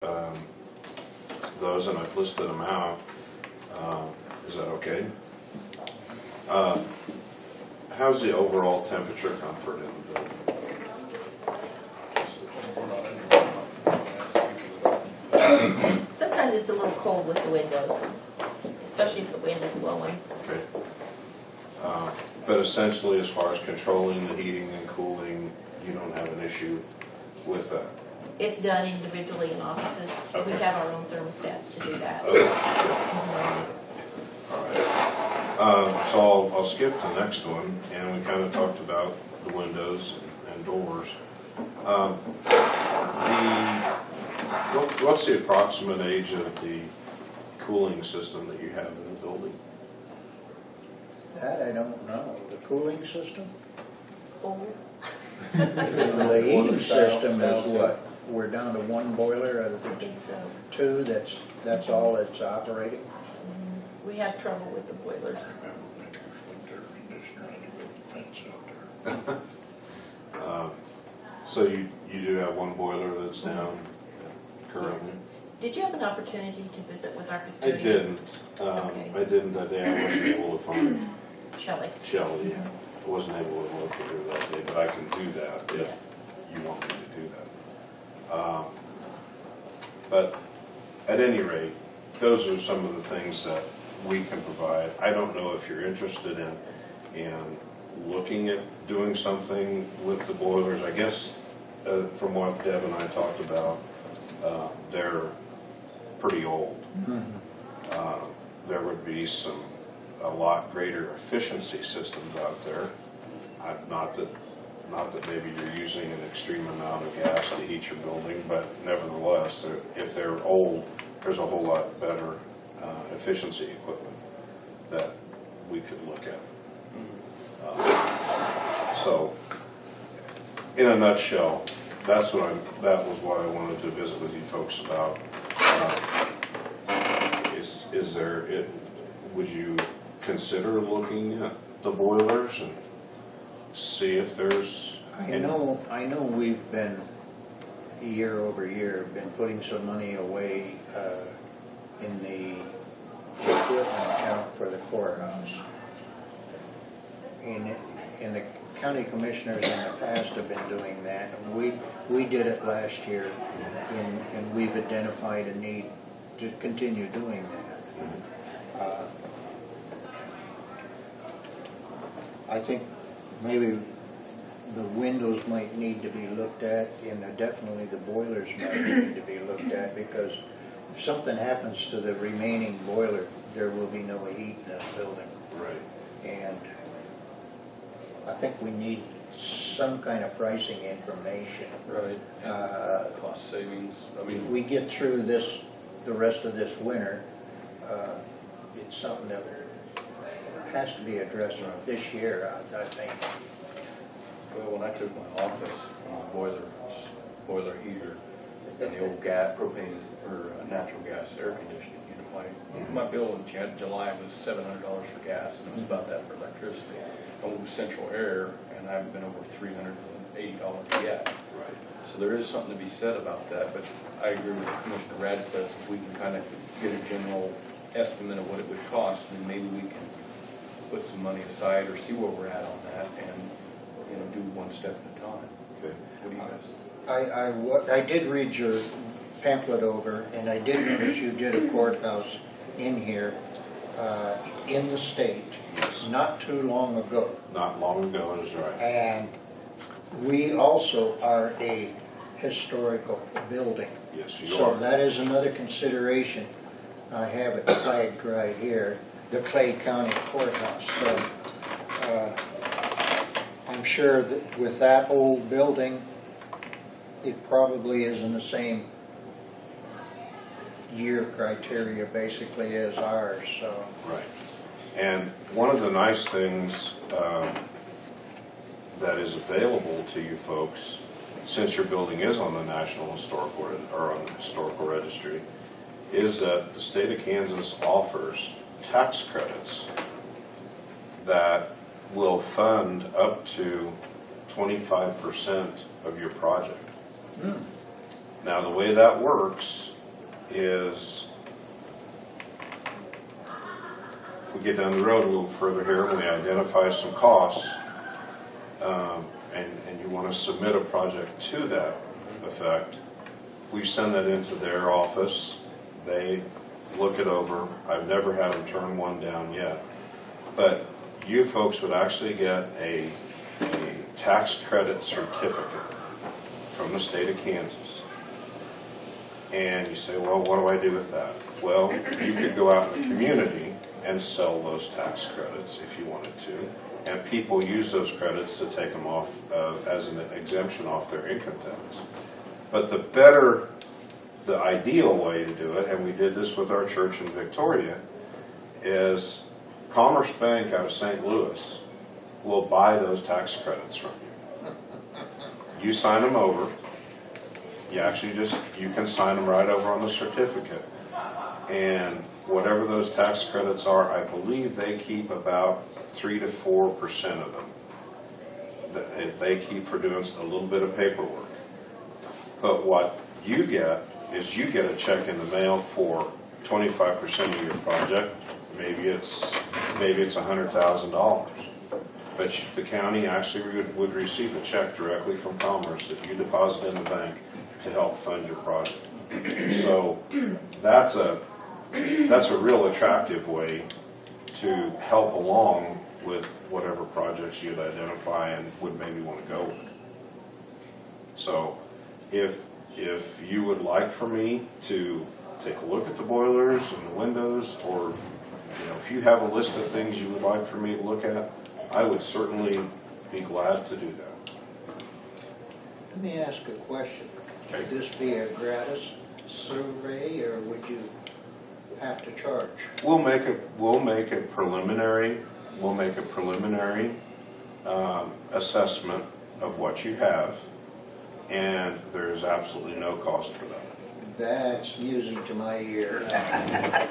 um, those, and I've listed them out. Is that okay? How's the overall temperature comfort in the building? Sometimes it's a little cold with the windows, especially if the wind is blowing. Okay. But essentially, as far as controlling the heating and cooling, you don't have an issue with that? It's done individually in offices. Okay. We have our own thermostats to do that. Okay. All right. So I'll skip to the next one, and we kind of talked about the windows and doors. What's the approximate age of the cooling system that you have in the building? That I don't know. The cooling system? Old. The heating system is what? We're down to one boiler out of I the think so. two, that's all that's operating? We have trouble with the boilers. So you do have one boiler that's down currently? Did you have an opportunity to visit with our I custodian? didn't. Okay. I didn't that day. I wasn't able to find Shelley. Shelley. I wasn't able to locate her that day, but I can do that if you want me to do that. But at any rate, those are some of the things that we can provide. I don't know if you're interested in looking at doing something with the boilers. I guess from what Deb and I talked about, they're pretty old. There would be a lot greater efficiency systems out there. Not that maybe you're using an extreme amount of gas to heat your building, but nevertheless, if they're old, there's a whole lot better efficiency equipment that we could look at. So, in a nutshell, that was what I wanted to visit with you folks about. Would you consider looking at the boilers and see if there's I know we've been, year over year, been putting some money away in the equipment account for the courthouse. And the county commissioners in the past have been doing that. We did it last year, and we've identified a need to continue doing that. I think maybe the windows might need to be looked at, and definitely the boilers might need to be looked at, because if something happens to the remaining boiler, there will be no heat in that building. right. And I think we need some kind of pricing information. Right. Cost savings. I If mean, we get through the rest of this winter, it's something that has to be addressed this year, I think. well, when I took my office from the boiler heater and the old propane or natural gas air conditioning unit, my bill in July was $700 for gas, and it was about that for electricity. I moved central air, and I haven't been over $380 yet. Right. So there is something to be said about that, but I agree with Commissioner Radcliffe. If we can kind of get a general estimate of what it would cost, then maybe we can put some money aside or see where we're at on that, and do one step at a time. Okay. What do you guys? I did read your pamphlet over, and I did notice you did a courthouse in here, in the state, not too long ago. Not long ago is right. And we also are a historical building. Yes, you So are. that is another consideration. I have it flagged right here, the Clay County Courthouse. So I'm sure that with that old building, it probably isn't the same year criteria basically as ours. So Right. And one of the nice things that is available to you folks, since your building is on the National Historical or on the Historical Registry, is that the state of Kansas offers tax credits that will fund up to 25% of your project. Now, the way that works is, if we get down the road a little further here and we identify some costs, and you want to submit a project to that effect, we send that into their office. They look it over. I've never had them turn one down yet. But you folks would actually get a tax credit certificate from the state of Kansas. And you say, well, what do I do with that? Well, you could go out in the community and sell those tax credits if you wanted to. And people use those credits to take them off as an exemption off their income tax. But the ideal way to do it, and we did this with our church in Victoria, is Commerce Bank out of St. Louis will buy those tax credits from you. You sign them over. You can sign them right over on the certificate. And whatever those tax credits are, I believe they keep about 3 to 4% of them. They keep for doing a little bit of paperwork. But what you get is you get a check in the mail for 25% of your project. Maybe it's $100,000. But the county actually would receive a check directly from Commerce that you deposit in the bank to help fund your project. So that's a real attractive way to help along with whatever projects you'd identify and would maybe want to go with. So if you would like for me to take a look at the boilers and the windows, or if you have a list of things you would like for me to look at, I would certainly be glad to do that. Let me ask a question. Okay. Would this be a gratis survey, or would you have to charge? We'll make a preliminary assessment of what you have, and there's absolutely no cost for that. That's music to my ear.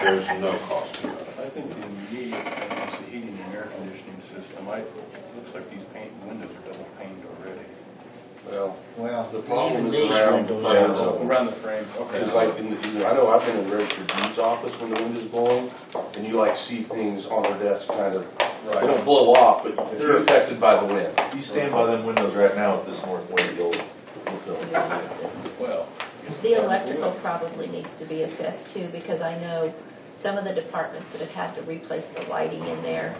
There's no cost for that. I think the heating and air conditioning system, looks like these windows are double paned already. Well, The problem even is these around the windows frames. are- Around the frames, okay. It's like, I know I've been in the registered deeds office when the wind is blowing, and you like see things on their desk kind of, they don't blow off, but they're affected by the wind. If you stand by them windows right now with this north wind, you'll feel it. Well, The electrical probably needs to be assessed too, because I know some of the departments that have had to replace the lighting in there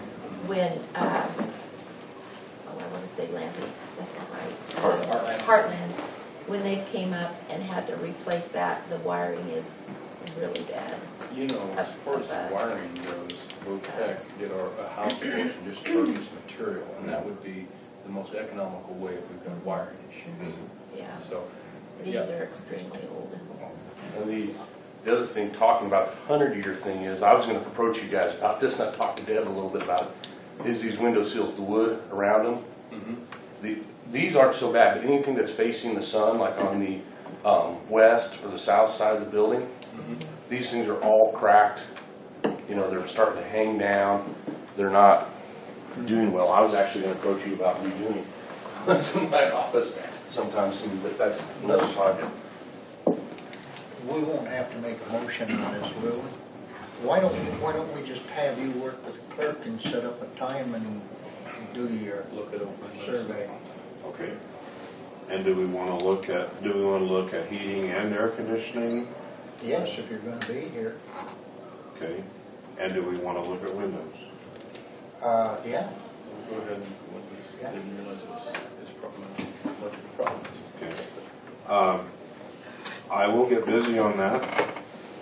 when, I want to say Landry's, that's not right. Heartland. When they came up and had to replace that, the wiring is really bad. as far as the wiring goes, VOTEC did a house for us and just purchased material, and that would be the most economical way if we've got wiring issues. Yeah, So, these yeah. are extremely old. And the other thing, talking about the 100-year thing is, I was going to approach you guys about this, and I talked to Deb a little bit about it, is these window seals, the wood around them. These aren't so bad, but anything that's facing the sun, like on the west or the south side of the building, these things are all cracked. They're starting to hang down. They're not doing well. I was actually going to approach you about redoing what's in my office sometime soon, but that's another project. We won't have to make a motion on this, will we? Why don't we just have you work with the clerk and set up a time and do your Look it over. survey? Okay. And do we want to look at heating and air conditioning? Yes, if you're gonna be here. Okay. And do we want to look at windows? Yeah. Go ahead. I didn't realize it was much of a problem. Okay. I will get busy on that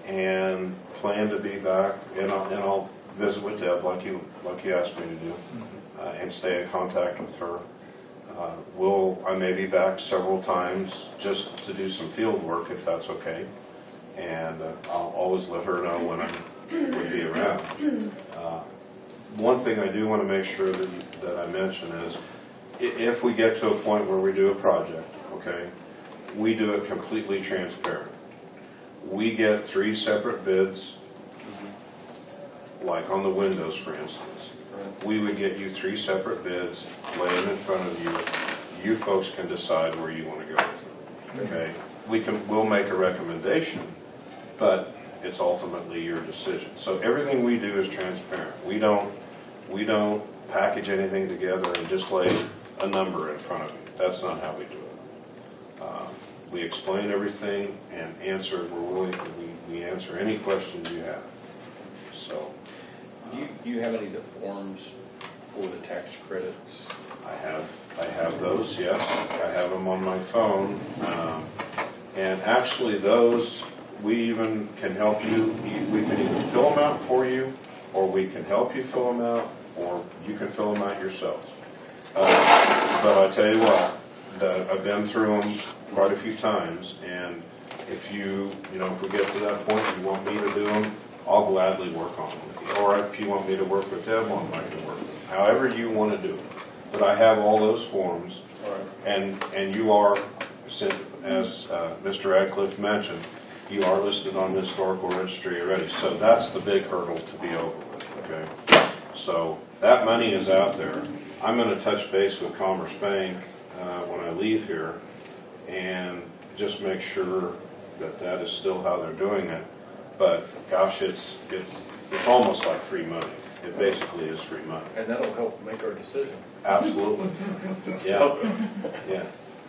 and plan to be back, and I'll visit with Deb like you asked me to do, and stay in contact with her. I may be back several times just to do some field work if that's okay, and I'll always let her know when I would be around. One thing I do want to make sure that I mention is, if we get to a point where we do a project, okay, we do it completely transparent. We get 3 separate bids, like on the windows, for instance. We would get you 3 separate bids, lay them in front of you. You folks can decide where you want to go with them. Okay? We'll make a recommendation, but it's ultimately your decision. So everything we do is transparent. We don't package anything together and just lay a number in front of you. That's not how we do it. We explain everything and we answer any questions you have. So Do you have any of the forms for the tax credits? I have those, yes. I have them on my phone. And actually those, we even can help you. We can either fill them out for you, or we can help you fill them out, or you can fill them out yourselves. But I tell you what, I've been through them quite a few times, and if if we get to that point, you want me to do them, I'll gladly work on them with you. Or if you want me to work with Deb on them, I can work with them. However you want to do it. But I have all those forms, and you are, as Mr. Radcliffe mentioned, you are listed on the historical registry already. So that's the big hurdle to be over with, okay? So that money is out there. I'm going to touch base with Commerce Bank when I leave here and just make sure that that is still how they're doing it. But gosh, it's almost like free money. It basically is free money. And that'll help make our decision. Absolutely. So, Yeah.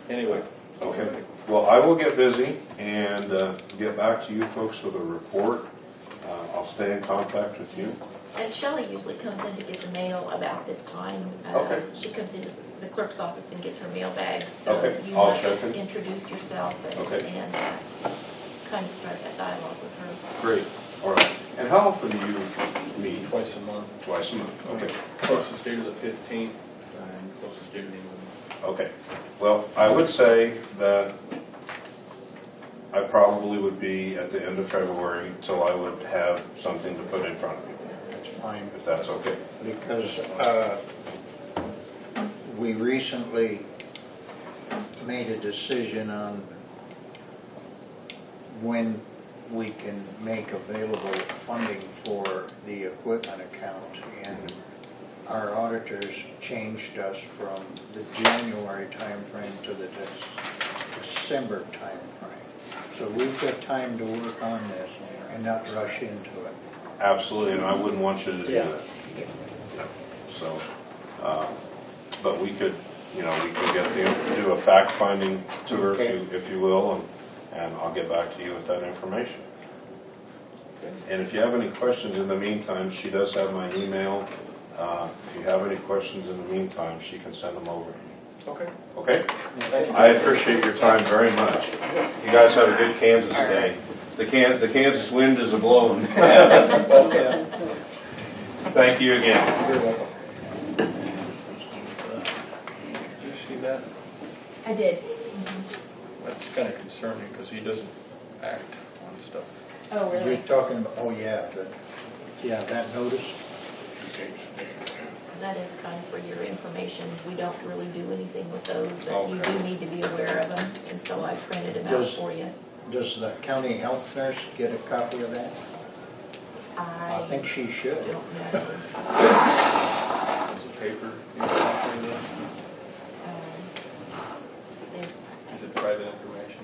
anyway. Okay. Well, I will get busy and get back to you folks with a report. I'll stay in contact with you. And Shelley usually comes in to get the mail about this time. Okay. She comes into the clerk's office and gets her mail bag. So Okay. you I'll might check just it. introduce yourself Okay. and kind of start that dialogue with her. Great. All right. And how often do you meet? Twice a month. Twice a month. Okay. Closest date of the 15th, and closest date of the 11th. Okay. Well, I would say that I probably would be at the end of February till I would have something to put in front of you, That's fine, if that's okay. because we recently made a decision on when we can make available funding for the equipment account, and our auditors changed us from the January timeframe to the December timeframe. So we've got time to work on this and not rush into it. Absolutely, and I wouldn't want you to do Yeah. that. Yeah. So, but we could, we could do a fact finding tour, Okay. if you will, and I'll get back to you with that information. And if you have any questions in the meantime, she does have my email. If you have any questions in the meantime, she can send them over to me. Okay. Okay? I appreciate your time very much. You guys have a good Kansas day. The Kansas wind is a-blowing. Thank you again. You're welcome. Did you see that? I did. That's kind of concerning because he doesn't act on stuff. Oh, You're really? talking about, that notice? That is kind of for your information. We don't really do anything with those, but you Okay. do need to be aware of them. And so I printed them out Does- for you. Does the county health nurse get a copy of that? I think she should. don't know. Is it paper? You have a copy of that? They- Is it private information?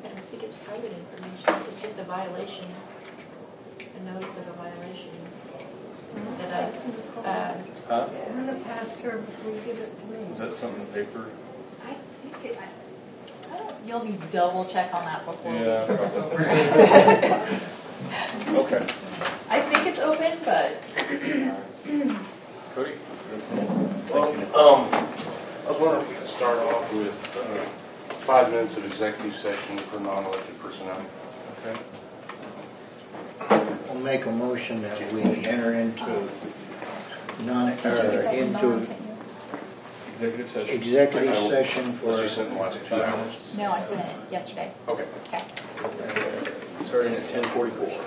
I don't think it's private information. It's just a violation, a notice of a violation that Huh? I'm gonna pass her before you give it to me. Is that something in the paper? I think it, you'll need to double check on that before we Yeah, turn it probably. over. Okay. I think it's open, but Cody? Well, I was wondering if we could start off with 5 minutes of executive session for non-elected personnel. Okay. I'll make a motion that we enter into Executive session. executive session for, Was you sent in the last 2 hours? no, I sent it yesterday. Okay. Okay. Starting at 10:44.